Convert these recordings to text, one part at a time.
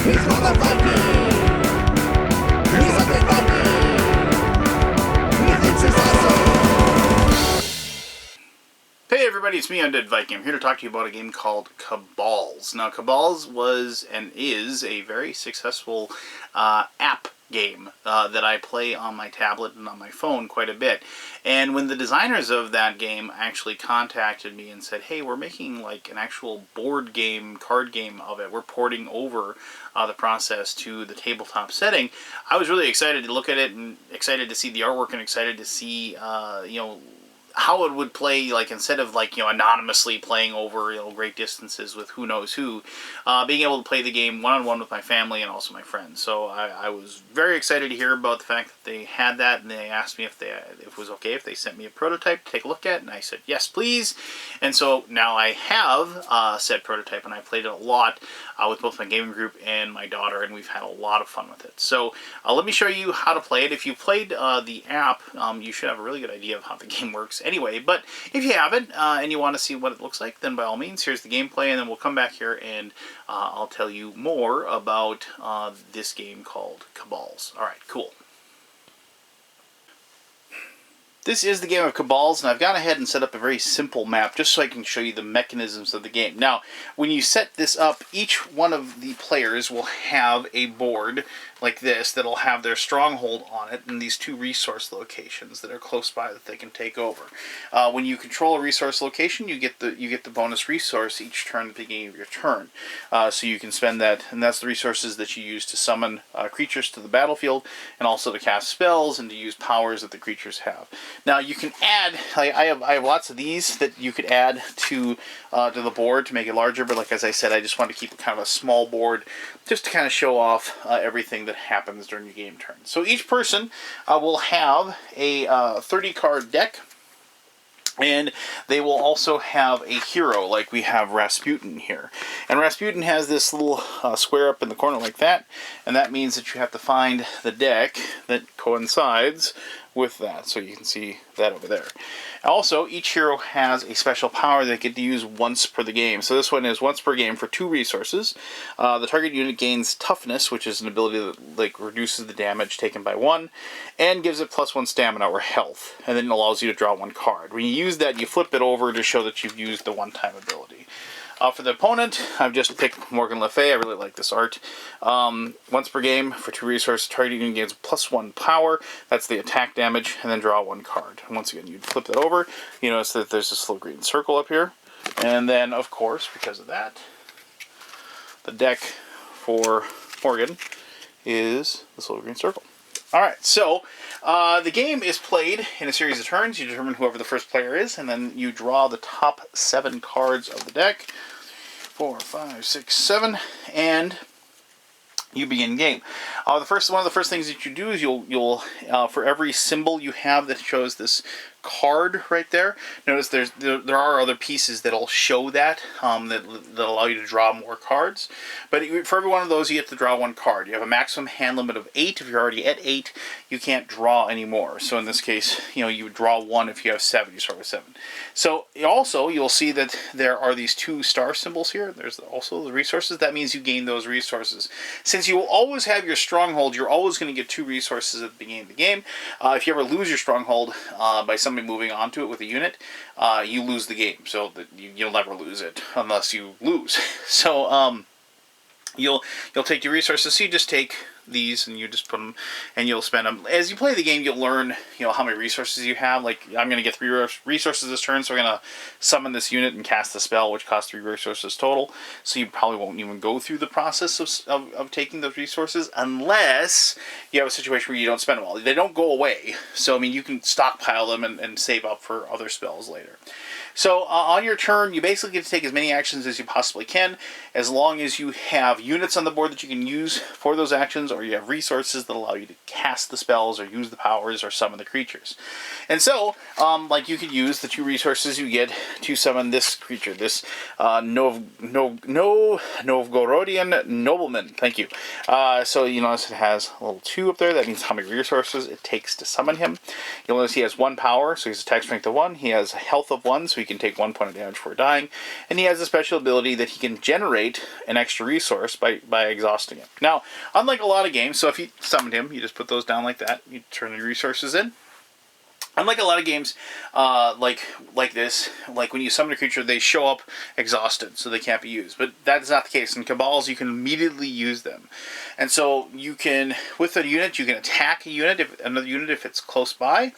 Hey everybody, it's me, Undead Viking. I'm here to talk to you about a game called Cabals. Now, Cabals was and is a very successful app game that I play on my tablet and on my phone quite a bit. And when the designers of that game actually contacted me and said, hey, we're making like an actual board game, card game of it, we're porting over the process to the tabletop setting, I was really excited to look at it and excited to see the artwork and excited to see, how it would play, like, instead of, like, anonymously playing over, great distances with who knows who, being able to play the game one-on-one with my family and also my friends. So I was very excited to hear about the fact that they had that, and they asked me if it was okay if they sent me a prototype to take a look at, and I said, yes, please. And so now I have said prototype, and I played it a lot with both my gaming group and my daughter, and we've had a lot of fun with it. So let me show you how to play it. If you played the app, you should have a really good idea of how the game works anyway, but if you haven't and you want to see what it looks like, then by all means, here's the gameplay, and then we'll come back here and I'll tell you more about this game called Cabals. Alright, cool. This is the game of Cabals, and I've gone ahead and set up a very simple map just so I can show you the mechanisms of the game. Now, when you set this up, each one of the players will have a board like this that'll have their stronghold on it and these two resource locations that are close by that they can take over. When you control a resource location, you get the bonus resource each turn at the beginning of your turn. So you can spend that, and that's the resources that you use to summon creatures to the battlefield, and also to cast spells and to use powers that the creatures have. Now you can add, I have lots of these that you could add to the board to make it larger, but like as I said, I just want to keep it kind of a small board just to kind of show off everything that happens during your game turn. So each person will have a 30-card deck, and they will also have a hero, like we have Rasputin here. And Rasputin has this little square up in the corner like that, and that means that you have to find the deck that coincides with that. So you can see that over there. Also, each hero has a special power they get to use once per the game. So this one is once per game for 2 resources. The target unit gains toughness, which is an ability that reduces the damage taken by 1, and gives it +1 stamina or health, and then it allows you to draw 1 card. When you use that, you flip it over to show that you've used the one-time ability. For the opponent, I've just picked Morgan Le Fay. I really like this art. Once per game, for 2 resources, target unit gains +1 power. That's the attack damage, and then draw 1 card. And once again, you flip that over. You notice that there's this little green circle up here. And then, of course, because of that, the deck for Morgan is this little green circle. Alright, so the game is played in a series of turns. You determine whoever the first player is, and then you draw the top 7 cards of the deck. 4, 5, 6, 7, and you begin game. One of the first things that you do is you'll for every symbol you have that shows this card right there, notice there are other pieces that'll show that that allow you to draw more cards. But for every one of those, you have to draw 1 card. You have a maximum hand limit of 8. If you're already at 8, you can't draw anymore. So in this case, you would draw 1 if you have 7. You start with 7. So also, you'll see that there are these 2 star symbols here. There's also the resources. That means you gain those resources. Since you will always have your stronghold, you're always going to get 2 resources at the beginning of the game. If you ever lose your stronghold by somebody moving onto it with a unit, you lose the game. So you'll never lose it unless you lose. So you'll take your resources. So you just take these and you just put them and you'll spend them. As you play the game, you'll learn how many resources you have. Like, I'm going to get 3 resources this turn, so I'm going to summon this unit and cast the spell, which costs 3 resources total. So you probably won't even go through the process of taking those resources unless you have a situation where you don't spend them all. They don't go away, so I mean, you can stockpile them and save up for other spells later. So on your turn, you basically get to take as many actions as you possibly can, as long as you have units on the board that you can use for those actions, or you have resources that allow you to cast the spells, or use the powers, or summon the creatures. And so, like, you could use the 2 resources you get to summon this creature, this Novgorodian nobleman. Thank you. So you notice it has a little 2 up there. That means how many resources it takes to summon him. You'll notice he has 1 power, so he has attack strength of 1. He has a health of 1, so he can take 1 point of damage before dying. And he has a special ability that he can generate an extra resource by exhausting it. Now, unlike a lot of games, so if you summoned him, you just put those down like that. You turn the resources in. Unlike a lot of games, like this, like when you summon a creature, they show up exhausted, so they can't be used. But that is not the case. In Cabals, you can immediately use them. And so you can, with a unit, you can attack a unit, another unit if it's close by.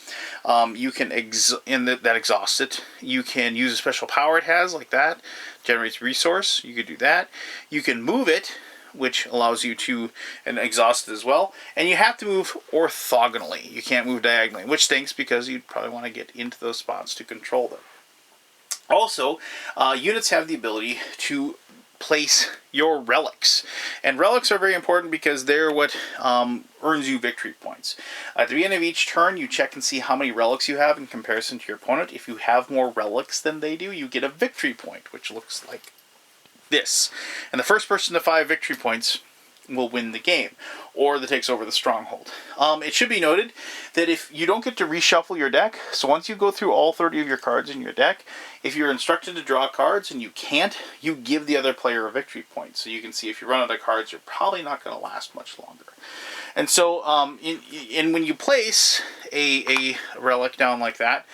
You can, that exhausts it. You can use a special power it has, like that. Generates resource. You could do that. You can move it, which allows you to exhaust it as well. And you have to move orthogonally. You can't move diagonally, which stinks because you'd probably want to get into those spots to control them. Also, units have the ability to place your relics. And relics are very important because they're what earns you victory points. At the beginning of each turn, you check and see how many relics you have in comparison to your opponent. If you have more relics than they do, you get a victory point, which looks like this. And the first person to 5 victory points will win the game, or that takes over the stronghold. It should be noted that if you don't get to reshuffle your deck, so once you go through all 30 of your cards in your deck, if you're instructed to draw cards and you can't, you give the other player a victory point. So you can see if you run out of cards, you're probably not going to last much longer. And so when you place a relic down like that,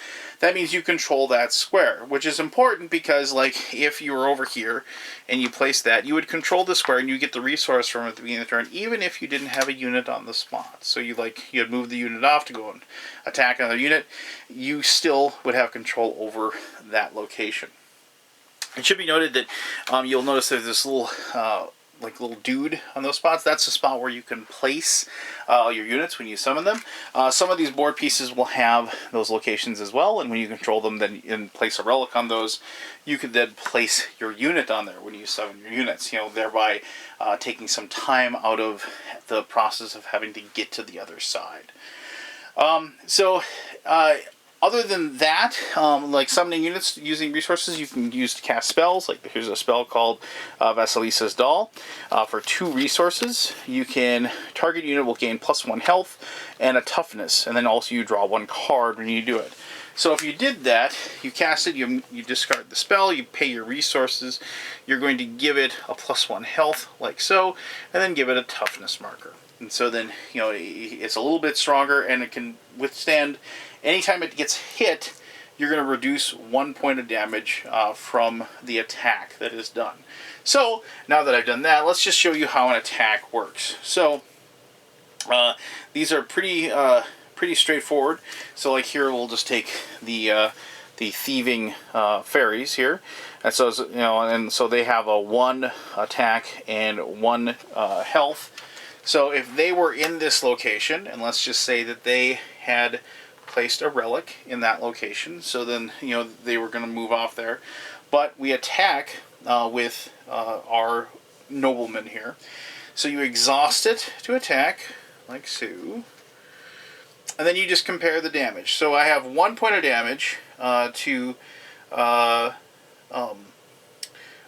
that means you control that square, which is important because, like, if you were over here and you place that, you would control the square and you get the resource from it at the beginning of the turn, even if you didn't have a unit on the spot. So you'd move the unit off to go and attack another unit, you still would have control over that location. It should be noted that you'll notice there's this little little dude on those spots. That's the spot where you can place your units when you summon them. Some of these board pieces will have those locations as well, and when you control them then and place a relic on those, you could then place your unit on there when you summon your units, thereby taking some time out of the process of having to get to the other side. Other than that, like summoning units using resources, you can use to cast spells. Like here's a spell called Vasilisa's Doll for 2 resources. You can target unit will gain +1 health and a toughness, and then also you draw 1 card when you do it. So if you did that, you cast it, you discard the spell, you pay your resources, you're going to give it a +1 health, like so, and then give it a toughness marker. And so then, it's a little bit stronger, and it can withstand. Anytime it gets hit, you're going to reduce 1 point of damage from the attack that is done. So, now that I've done that, let's just show you how an attack works. So, these are pretty straightforward. So, like here, we'll just take the thieving fairies here. And so, so they have a 1 attack and 1 health. So, if they were in this location, and let's just say that they had placed a relic in that location, so then they were going to move off there, but we attack with our nobleman here. So you exhaust it to attack, like so, and then you just compare the damage. So I have 1 point of damage to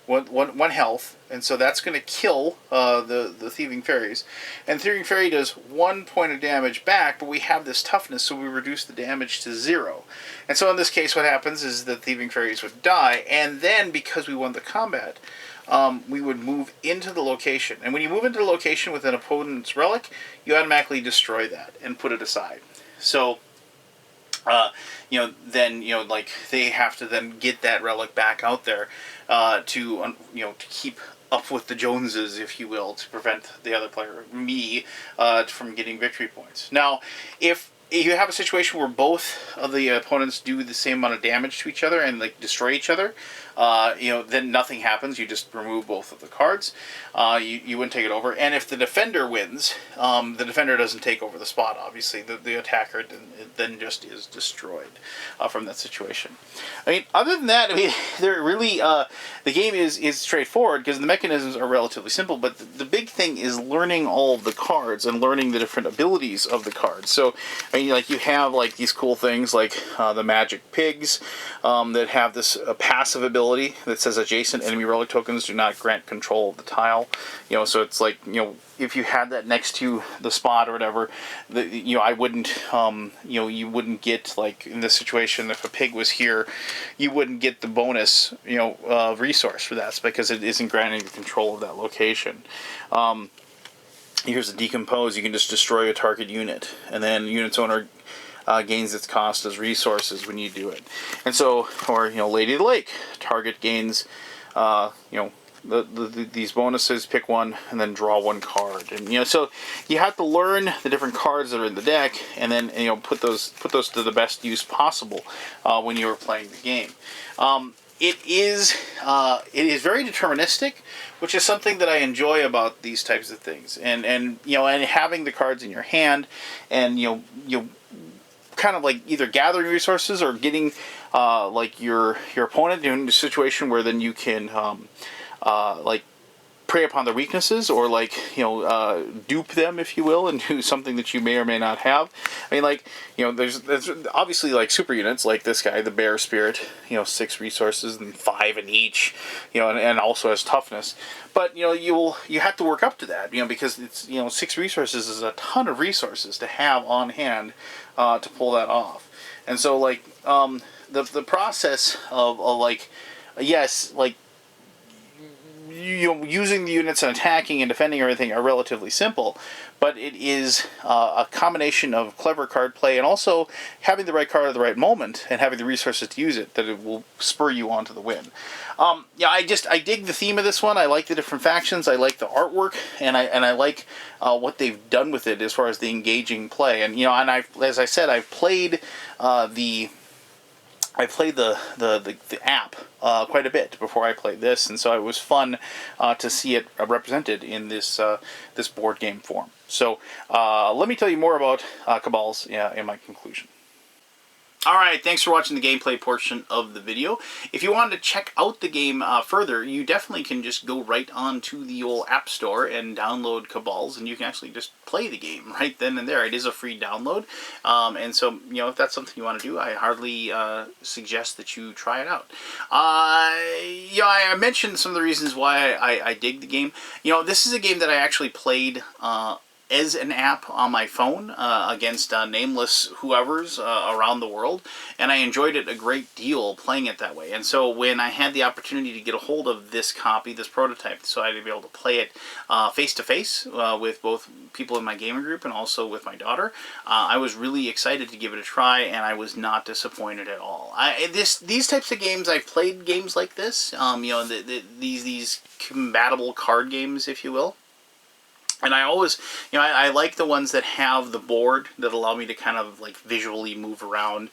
1 health, and so that's going to kill the Thieving Fairies. And Thieving Fairy does 1 point of damage back, but we have this toughness, so we reduce the damage to 0. And so in this case, what happens is the Thieving Fairies would die, and then because we won the combat, we would move into the location. And when you move into the location with an opponent's relic, you automatically destroy that and put it aside. So then like they have to then get that relic back out there to keep up with the Joneses, if you will, to prevent the other player, me, from getting victory points. Now, if you have a situation where both of the opponents do the same amount of damage to each other and like destroy each other, then nothing happens. You just remove both of the cards. You wouldn't take it over. And if the defender wins, the defender doesn't take over the spot, obviously. The attacker then just is destroyed from that situation. I mean, other than that, they're really, the game is straightforward because the mechanisms are relatively simple, but the big thing is learning all of the cards and learning the different abilities of the cards. So, mean, like you have like these cool things like the magic pigs that have this passive ability that says adjacent enemy relic tokens do not grant control of the tile. You know, so it's like, you know, if you had that next to the spot or whatever, you know, I wouldn't, you know, you wouldn't get, like in this situation, if a pig was here, you wouldn't get the bonus, you know, resource for that because it isn't granting the control of that location. Here's a decompose. You can just destroy a target unit, and then unit's owner gains its cost as resources when you do it. And so, or, you know, Lady of the Lake, target gains, you know, these bonuses, pick one, and then draw one card. And, you know, so you have to learn the different cards that are in the deck, and then, you know, put those to the best use possible when you're playing the game. It is very deterministic, which is something that I enjoy about these types of things. And you know, and having the cards in your hand, and you know, kind of like either gathering resources or getting like your opponent in a situation where then you can like prey upon their weaknesses, or like, you know, dupe them, if you will, and do something that you may or may not have. I mean, like, you know, there's obviously like super units like this guy, the Bear Spirit, you know, 6 resources and 5 in each, you know, and also has toughness. But, you know, you have to work up to that, you know, because it's, you know, 6 resources is a ton of resources to have on hand to pull that off. And so, like, the process of like, yes, like, you know, using the units and attacking and defending everything are relatively simple, but it is a combination of clever card play and also having the right card at the right moment and having the resources to use it that it will spur you on to the win. Yeah, I dig the theme of this one. I like the different factions. I like the artwork, and I like what they've done with it as far as the engaging play. And, you know, and as I said, I've played the app quite a bit before I played this, and so it was fun to see it represented in this this board game form. So let me tell you more about Cabals in my conclusion. Alright, thanks for watching the gameplay portion of the video. If you wanted to check out the game further, you definitely can just go right onto the old App Store and download Cabals, and you can actually just play the game right then and there. It is a free download, and so, you know, if that's something you want to do, I hardly suggest that you try it out. You know, I mentioned some of the reasons why I dig the game. You know, this is a game that I actually played as an app on my phone against nameless whoever's around the world, and I enjoyed it a great deal playing it that way. And so when I had the opportunity to get a hold of this copy, this prototype, so I'd be able to play it face-to-face with both people in my gaming group and also with my daughter, I was really excited to give it a try, and I was not disappointed at all. These types of games, I've played games like this, you know, these compatible card games, if you will. And I always, you know, I like the ones that have the board that allow me to kind of like visually move around.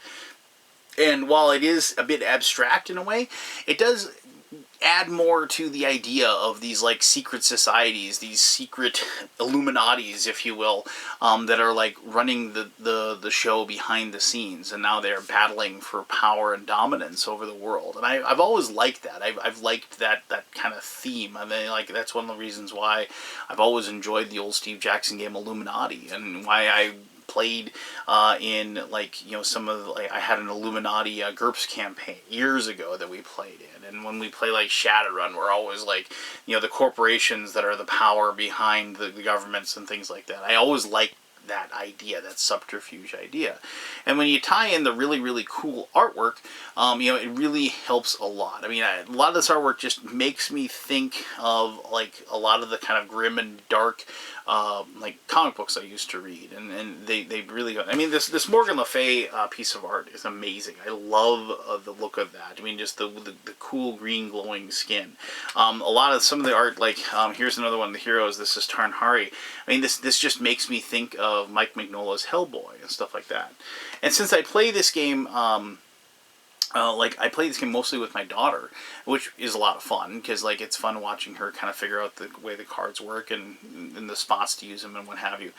And while it is a bit abstract in a way, it does add more to the idea of these like secret societies, these secret Illuminatis, if you will, that are like running the show behind the scenes, and now they're battling for power and dominance over the world. And I've always liked that. I've liked that kind of theme. I mean, like, that's one of the reasons why I've always enjoyed the old Steve Jackson game Illuminati, and why I played in, like, you know, some of the, like, I had an Illuminati GURPS campaign years ago that we played in, and when we play like Shadowrun, we're always like, you know, the corporations that are the power behind the governments and things like that. I always liked that idea, that subterfuge idea. And when you tie in the really, really cool artwork, you know, it really helps a lot. I mean, a lot of this artwork just makes me think of, like, a lot of the kind of grim and dark, like, comic books I used to read. And they really, I mean, this Morgan Le Fay piece of art is amazing. I love the look of that. I mean, just the cool green glowing skin. Some of the art, like, here's another one of the heroes. This is Tarnhari. I mean, this just makes me think of Mike Mignola's Hellboy and stuff like that. And since I play this game like I play this game mostly with my daughter, which is a lot of fun because like it's fun watching her kind of figure out the way the cards work and the spots to use them and what have you.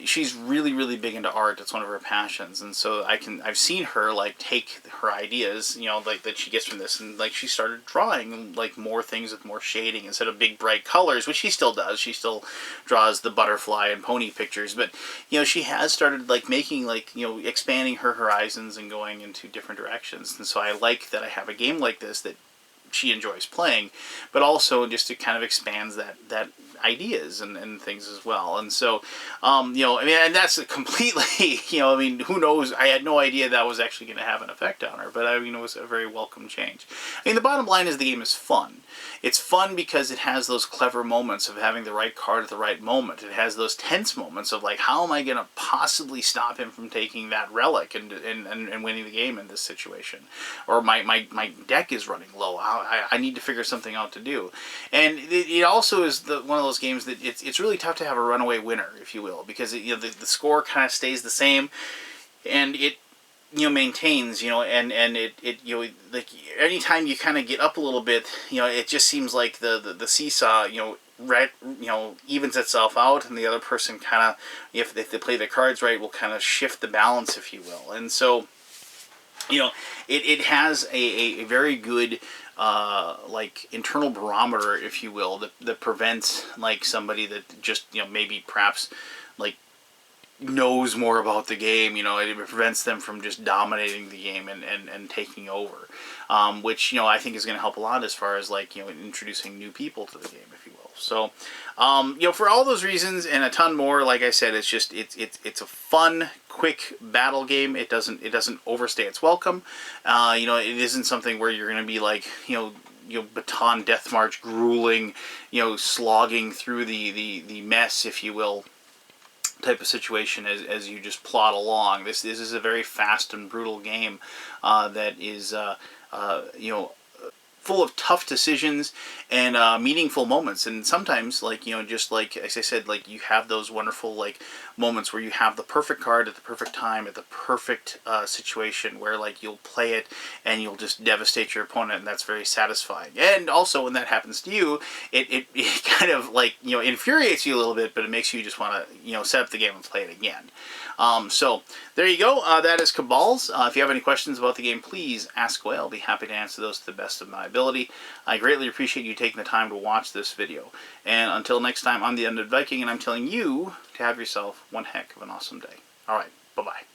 She's really big into art. It's one of her passions, and so I've seen her like take her ideas, you know, like that she gets from this, and like she started drawing like more things with more shading instead of big bright colors, which she still does. She still draws the butterfly and pony pictures, but you know she has started like making like, you know, expanding her horizons and going into different directions. And so I like that I have a game like this that she enjoys playing, but also just it kind of expands that ideas and things as well. And so, you know, I mean, and that's a completely, you know, I mean, who knows? I had no idea that was actually going to have an effect on her, but I mean, it was a very welcome change. I mean, the bottom line is the game is fun. It's fun because it has those clever moments of having the right card at the right moment. It has those tense moments of like, how am I going to possibly stop him from taking that relic and winning the game in this situation? Or my deck is running low. I need to figure something out to do. And it also is one of those games that it's really tough to have a runaway winner, if you will, because you know the score kind of stays the same, and it, you know, maintains, you know, and it you know, like anytime you kind of get up a little bit, you know, it just seems like the seesaw, you know, you know, evens itself out, and the other person kind of, if they play their cards right, will kind of shift the balance, if you will. And so, you know, it has a very good like internal barometer, if you will, that prevents like somebody that just, you know, maybe perhaps like knows more about the game, you know, it prevents them from just dominating the game and taking over, which, you know, I think is going to help a lot as far as like, you know, introducing new people to the game, if you will. So, you know, for all those reasons and a ton more, like I said, it's just it's a fun, quick battle game. It doesn't overstay its welcome. You know, it isn't something where you're going to be like, you know, baton death march, grueling, you know, slogging through the mess, if you will, type of situation as you just plod along. This is a very fast and brutal game that is you know, full of tough decisions and meaningful moments. And sometimes, like, you know, just like as I said, like you have those wonderful like moments where you have the perfect card at the perfect time at the perfect situation where like you'll play it and you'll just devastate your opponent, and that's very satisfying. And also when that happens to you, it kind of like, you know, infuriates you a little bit, but it makes you just want to, you know, set up the game and play it again. So there you go. That is Cabals. If you have any questions about the game, please ask away. I'll be happy to answer those to the best of my ability. I greatly appreciate you taking the time to watch this video. And until next time, I'm the Undead Viking, and I'm telling you to have yourself one heck of an awesome day. All right, bye-bye.